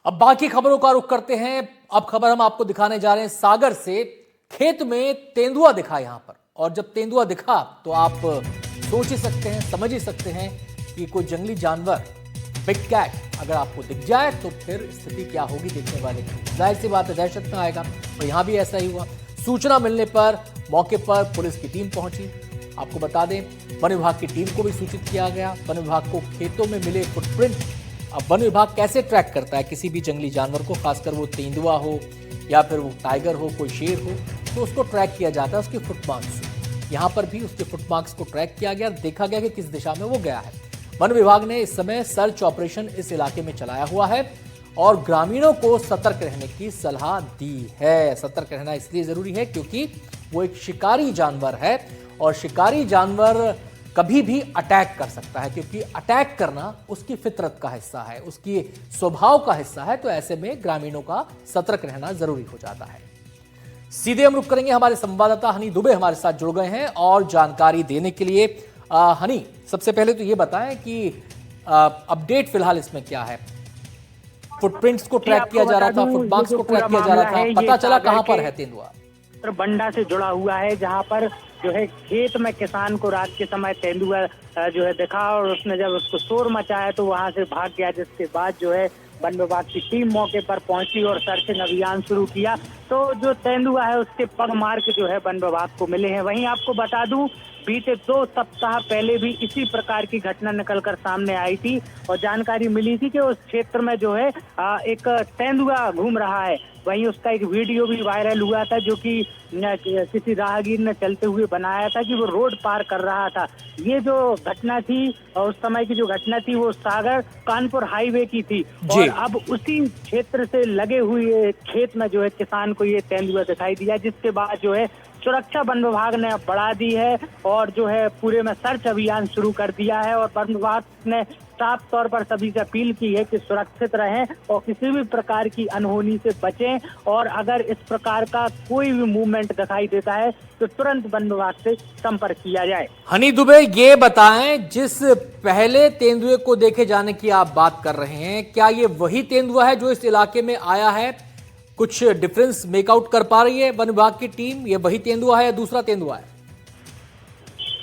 अब बाकी खबरों का रुख करते हैं। अब खबर हम आपको दिखाने जा रहे हैं सागर से। खेत में तेंदुआ दिखा यहां पर, और जब तेंदुआ दिखा तो आप सोच ही सकते हैं, समझ ही सकते हैं कि कोई जंगली जानवर, बिग कैट अगर आपको दिख जाए तो फिर स्थिति क्या होगी देखने वाले की। जाहिर सी बात है, दहशत में आएगा। और यहां भी ऐसा ही हुआ। सूचना मिलने पर मौके पर पुलिस की टीम पहुंची। आपको बता दें, वन विभाग की टीम को भी सूचित किया गया। वन विभाग को खेतों में मिले फुटप्रिंट, अब वन विभाग कैसे ट्रैक करता है किसी भी जंगली जानवर को, खासकर वो तेंदुआ हो या फिर वो टाइगर हो, कोई शेर हो, तो उसको ट्रैक किया जाता है उसके फुटमार्क्स से। यहां पर भी उसके फुटमार्क्स को ट्रैक किया गया, देखा गया कि किस दिशा में वो गया है। वन विभाग ने इस समय सर्च ऑपरेशन इस इलाके में चलाया हुआ है और ग्रामीणों को सतर्क रहने की सलाह दी है। सतर्क रहना इसलिए जरूरी है क्योंकि वो एक शिकारी जानवर है और शिकारी जानवर कभी भी अटैक कर सकता है, क्योंकि अटैक करना उसकी फितरत का हिस्सा है, उसकी स्वभाव का हिस्सा है। तो ऐसे में ग्रामीणों का सतर्क रहना जरूरी हो जाता है। सीधे हम रुक करेंगे, हमारे संवाददाता हनी दुबे हमारे साथ जुड़ गए हैं और जानकारी देने के लिए। हनी, सबसे पहले तो ये बताएं कि अपडेट फिलहाल इसमें क्या है। फुटप्रिंट्स को ट्रैक किया जा रहा था, फुटमार्क्स को ट्रैक किया जा रहा था, पता चला कहां पर है तेंदुआ? बंडा से जुड़ा हुआ है, जहां पर जो है खेत में किसान को रात के समय तेंदुआ जो है दिखा और उसने जब उसको शोर मचाया तो वहां से भाग गया, जिसके बाद जो है वन विभाग की टीम मौके पर पहुंची और सर्चिंग अभियान शुरू किया। तो जो तेंदुआ है उसके पग मार्क जो है वन विभाग को मिले हैं। वहीं आपको बता दूं, बीते 2 सप्ताह पहले भी इसी प्रकार की घटना निकलकर सामने आई थी और जानकारी मिली थी कि उस क्षेत्र में जो है एक तेंदुआ घूम रहा है। वहीं उसका एक वीडियो भी वायरल हुआ था, जो कि किसी राहगीर ने चलते हुए बनाया था कि वो रोड पार कर रहा था। ये जो घटना थी और उस समय की जो घटना थी वो सागर कानपुर हाईवे की थी और अब उसी क्षेत्र से लगे हुए खेत में जो है किसान को ये तेंदुआ दिखाई दिया, जिसके बाद जो है सुरक्षा वन विभाग ने बढ़ा दी है और जो है पूरे में सर्च अभियान शुरू कर दिया है। और वन विभाग ने साफ तौर पर सभी से अपील की है कि सुरक्षित रहें और किसी भी प्रकार की अनहोनी से बचें और अगर इस प्रकार का कोई भी मूवमेंट दिखाई देता है तो तुरंत वन विभाग से संपर्क किया जाए। हनी दुबे, ये बताएं, जिस पहले तेंदुए को देखे जाने की आप बात कर रहे हैं, क्या ये वही तेंदुआ है जो इस इलाके में आया है? कुछ डिफरेंस मेकआउट कर पा रही है वन विभाग की टीम? ये वही तेंदुआ है या दूसरा तेंदुआ है?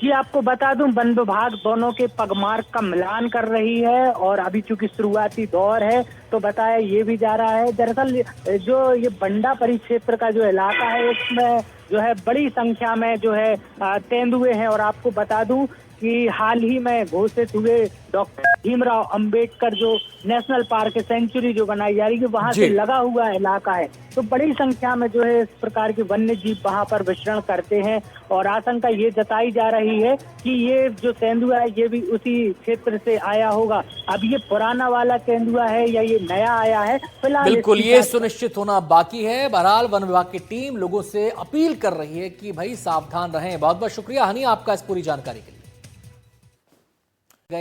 ये आपको बता दूं, वन विभाग दोनों के पगमार्क का मिलान कर रही है और अभी चूंकि शुरुआती दौर है तो बताया ये भी जा रहा है। दरअसल जो ये बंडा परिक्षेत्र का जो इलाका है इसमें जो है बड़ी संख्या में जो है तेंदुए हैं। और आपको बता दूं कि हाल ही में घोषित हुए डॉक्टर भीमराव अंबेडकर जो नेशनल पार्क सेंचुरी जो बनाई जा रही है, वहां से लगा हुआ इलाका है, तो बड़ी संख्या में जो है इस प्रकार के वन्य जीव वहां पर विचरण करते हैं। और आशंका ये जताई जा रही है कि ये जो तेंदुआ है ये भी उसी क्षेत्र से आया होगा। अब ये पुराना वाला तेंदुआ है या ये नया आया है, फिलहाल बिल्कुल ये सुनिश्चित होना बाकी है। बहरहाल वन विभाग की टीम लोगों से अपील कर रही है कि भाई सावधान रहें। बहुत बहुत शुक्रिया हनी आपका इस पूरी जानकारी के लिए।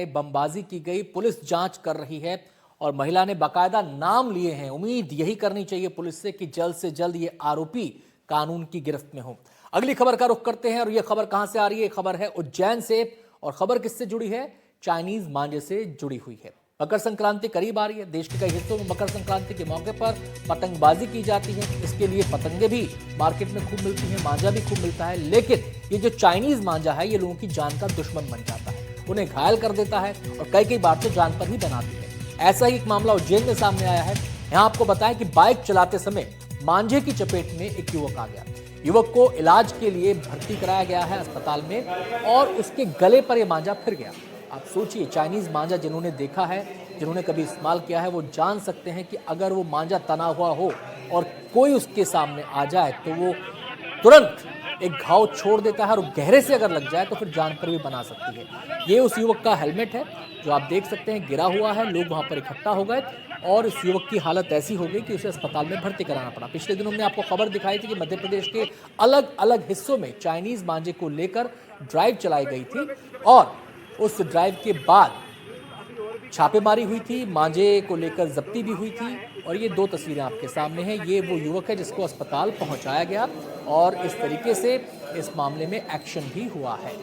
बमबाजी की गई, पुलिस जांच कर रही है और महिला ने बाकायदा नाम लिए हैं। उम्मीद यही करनी चाहिए पुलिस से कि जल्द से जल्द ये आरोपी कानून की गिरफ्त में हो। अगली खबर का रुख करते हैं और ये खबर कहां से आ रही है? खबर है उज्जैन से और खबर किससे जुड़ी है? चाइनीज मांझे से जुड़ी हुई है। मकर संक्रांति करीब आ रही है। देश के कई हिस्सों में मकर संक्रांति के मौके पर पतंगबाजी की जाती है। इसके लिए पतंगे भी मार्केट में खूब मिलती हैं, मांझा भी खूब मिलता है। लेकिन ये जो चाइनीज मांझा है ये लोगों की जान का दुश्मन बन जाता है, उन्हें घायल कर देता है और कई बार तो जान पर ही बनाती है। ऐसा ही एक मामला उज्जैन में सामने आया है। यहां आपको बताएं कि बाइक चलाते समय मांझे की चपेट में एक युवक आ गया। युवक को इलाज के लिए भर्ती कराया गया है अस्पताल में और उसके गले पर यह मांझा फिर गया। आप सोचिए, चाइनीज मांझा जिन्होंने देखा है, जिन्होंने कभी इस्तेमाल किया है, वो जान सकते हैं कि अगर वो मांझा तना हुआ हो और कोई उसके सामने आ जाए तो वो तुरंत एक घाव छोड़ देता है और गहरे से अगर लग जाए तो फिर जान पर भी बना सकती है। ये उस युवक का हेलमेट है जो आप देख सकते हैं गिरा हुआ है। लोग वहां पर इकट्ठा हो गए और इस युवक की हालत ऐसी हो गई कि उसे अस्पताल में भर्ती कराना पड़ा। पिछले दिनों में आपको खबर दिखाई थी कि मध्य प्रदेश के अलग अलग हिस्सों में चाइनीज मांझे को लेकर ड्राइव चलाई गई थी और उस ड्राइव के बाद छापेमारी हुई थी, मांझे को लेकर जब्ती भी हुई थी। और ये 2 तस्वीरें आपके सामने हैं। ये वो युवक है जिसको अस्पताल पहुंचाया गया और इस तरीके से इस मामले में एक्शन भी हुआ है।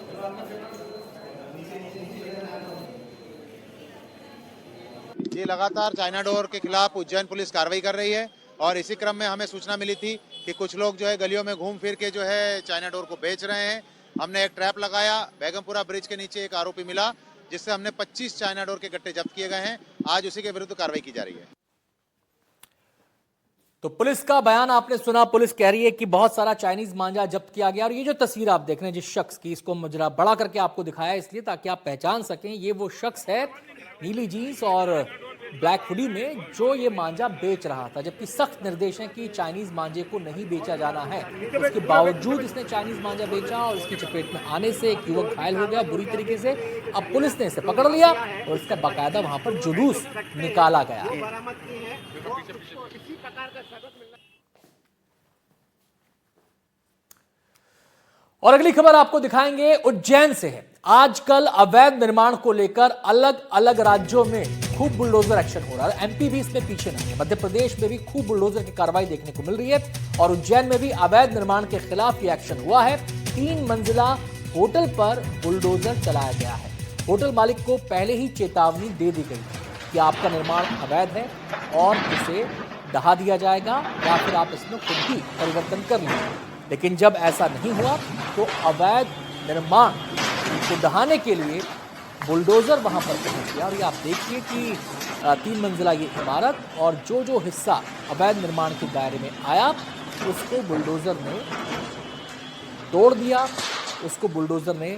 जी, लगातार चाइना डोर के खिलाफ उज्जैन पुलिस कार्रवाई कर रही है और इसी क्रम में हमें सूचना मिली थी कि कुछ लोग जो है गलियों में घूम फिर के जो है चाइना डोर को बेच रहे हैं। हमने एक ट्रैप लगाया, बेगमपुरा ब्रिज के नीचे एक आरोपी मिला जिससे हमने 25 चाइना डोर के गट्टे जब्त किए गए हैं। आज उसी के विरुद्ध कार्रवाई की जा रही है। तो पुलिस का बयान आपने सुना। पुलिस कह रही है कि बहुत सारा चाइनीज मांझा जब्त किया गया और ये जो तस्वीर आप देख रहे हैं जिस शख्स की, इसको मुजरा बड़ा करके आपको दिखाया इसलिए ताकि आप पहचान सकें। ये वो शख्स है नीली जीन्स और ब्लैक हुडी में जो ये मांझा बेच रहा था, जबकि सख्त निर्देश है कि चाइनीज मांझे को नहीं बेचा जाना है। उसके बावजूद इसने चाइनीज मांझा बेचा और इसकी चपेट में आने से एक युवक घायल हो गया बुरी तरीके से। अब पुलिस ने इसे पकड़ लिया और इसका बाकायदा वहां पर जुलूस निकाला गया। और अगली खबर आपको दिखाएंगे उज्जैन से है। आजकल अवैध निर्माण को लेकर अलग अलग राज्यों में खूब बुलडोजर एक्शन हो रहा है। एमपी भी इसमें पीछे नहीं है। मध्य प्रदेश में भी खूब बुलडोजर की कार्रवाई देखने को मिल रही है और उज्जैन में भी अवैध निर्माण के खिलाफ ये एक्शन हुआ है। 3 मंजिला होटल पर बुलडोजर चलाया गया है। होटल मालिक को पहले ही चेतावनी दे दी गई कि आपका निर्माण अवैध है और इसे ढहा दिया जाएगा या फिर आप इसमें खुद ही परिवर्तन कर लीजिए। लेकिन जब ऐसा नहीं हुआ तो अवैध निर्माण को ढहाने के लिए बुलडोजर वहां पर पहुंच गया और ये आप देखिए कि 3 मंजिला ये इमारत और जो हिस्सा अवैध निर्माण के दायरे में आया उसको बुलडोजर ने तोड़ दिया, उसको बुलडोजर ने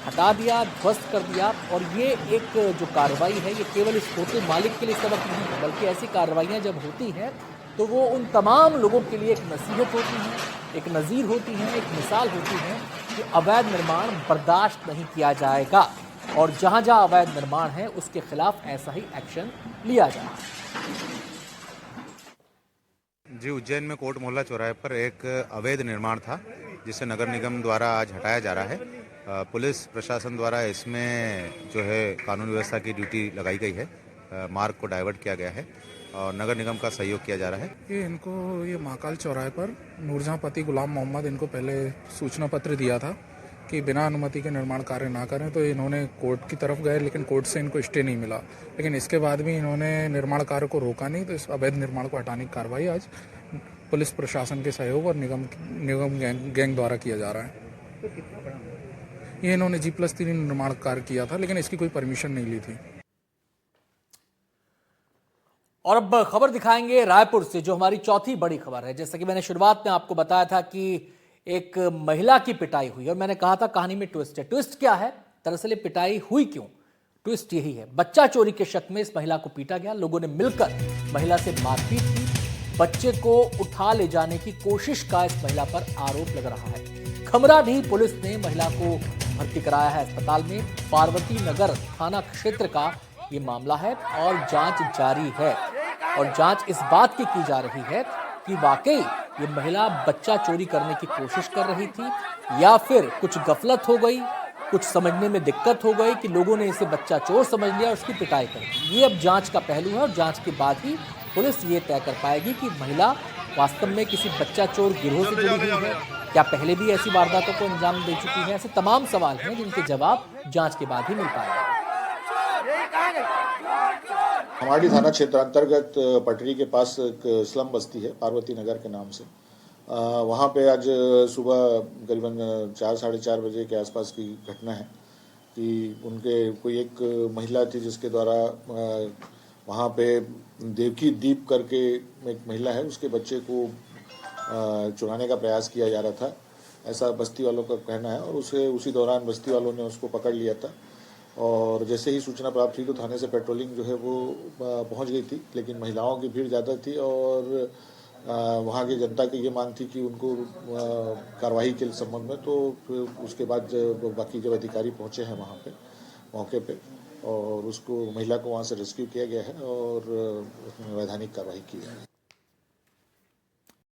हटा दिया, ध्वस्त कर दिया। और ये एक जो कार्रवाई है ये केवल इस होटल मालिक के लिए सबक नहीं है, बल्कि ऐसी कार्रवाइयाँ जब होती हैं तो वो उन तमाम लोगों के लिए एक नसीहत होती है, एक नज़ीर होती है, एक मिसाल होती है कि अवैध निर्माण बर्दाश्त नहीं किया जाएगा और जहाँ जहाँ अवैध निर्माण है उसके खिलाफ ऐसा ही एक्शन लिया जाए। जी, उज्जैन में कोट मोहल्ला चौराहे पर एक अवैध निर्माण था जिसे नगर निगम द्वारा आज हटाया जा रहा है। पुलिस प्रशासन द्वारा इसमें जो है कानून व्यवस्था की ड्यूटी लगाई गई है। मार्ग को डाइवर्ट किया गया है और नगर निगम का सहयोग किया जा रहा है। ये महाकाल चौराहे पर नूरजहां पति गुलाम मोहम्मद इनको पहले सूचना पत्र दिया था कि बिना अनुमति के निर्माण कार्य ना करें, तो इन्होंने कोर्ट की तरफ गए लेकिन कोर्ट से इनको स्टे नहीं मिला। लेकिन इसके बाद भी इन्होंने निर्माण कार्य को रोका नहीं, तो इस अवैध निर्माण को हटाने की कार्रवाई आज पुलिस प्रशासन के सहयोग और निगम गैंग द्वारा किया जा रहा है। ये इन्होंने G+3 निर्माण कार्य किया था लेकिन इसकी कोई परमिशन नहीं ली थी। और अब खबर दिखाएंगे रायपुर से, जो हमारी चौथी बड़ी खबर है। जैसा कि मैंने शुरुआत में आपको बताया था कि एक महिला की पिटाई हुई और मैंने कहा था कहानी में ट्विस्ट है। ट्विस्ट क्या है? दरअसल ये पिटाई हुई क्यों? ट्विस्ट यही है, बच्चा चोरी के शक में इस महिला को पीटा गया। लोगों ने मिलकर महिला से मारपीट की। बच्चे को उठा ले जाने की कोशिश का इस महिला पर आरोप लग रहा है। खमराडीह पुलिस ने महिला को भर्ती कराया है अस्पताल में। पार्वती नगर थाना क्षेत्र का ये मामला है और जांच जारी है। और जांच इस बात की जा रही है कि वाकई ये महिला बच्चा चोरी करने की कोशिश कर रही थी या फिर कुछ गफलत हो गई, कुछ समझने में दिक्कत हो गई कि लोगों ने इसे बच्चा चोर समझ लिया और उसकी पिटाई कर दी। ये अब जांच का पहलू है और जांच के बाद ही पुलिस ये तय कर पाएगी कि महिला वास्तव में किसी बच्चा चोर गिरोह से जुड़ी हुई है, क्या पहले भी ऐसी वारदातों को अंजाम दे चुकी है। ऐसे तमाम सवाल हैं जिनके जवाब जांच के बाद ही मिल पाएंगे। हमारी थाना क्षेत्र अंतर्गत पटरी के पास एक स्लम बस्ती है पार्वती नगर के नाम से। वहाँ पे आज सुबह करीबन 4 साढ़े 4 बजे के आसपास की घटना है कि उनके कोई एक महिला थी जिसके द्वारा वहाँ पे देवकी दीप करके एक महिला है, उसके बच्चे को चुराने का प्रयास किया जा रहा था, ऐसा बस्ती वालों का कहना है। और उसी दौरान बस्ती वालों ने उसको पकड़ लिया था और जैसे ही सूचना प्राप्त हुई तो थाने से पेट्रोलिंग जो है वो पहुंच गई थी, लेकिन महिलाओं की भीड़ ज़्यादा थी और वहाँ की जनता की ये मांग थी कि उनको कार्रवाई के संबंध में। तो फिर उसके बाद बाकी जब अधिकारी पहुँचे हैं वहाँ पे मौके पे और उसको महिला को वहाँ से रेस्क्यू किया गया है और वैधानिक कार्रवाई की है।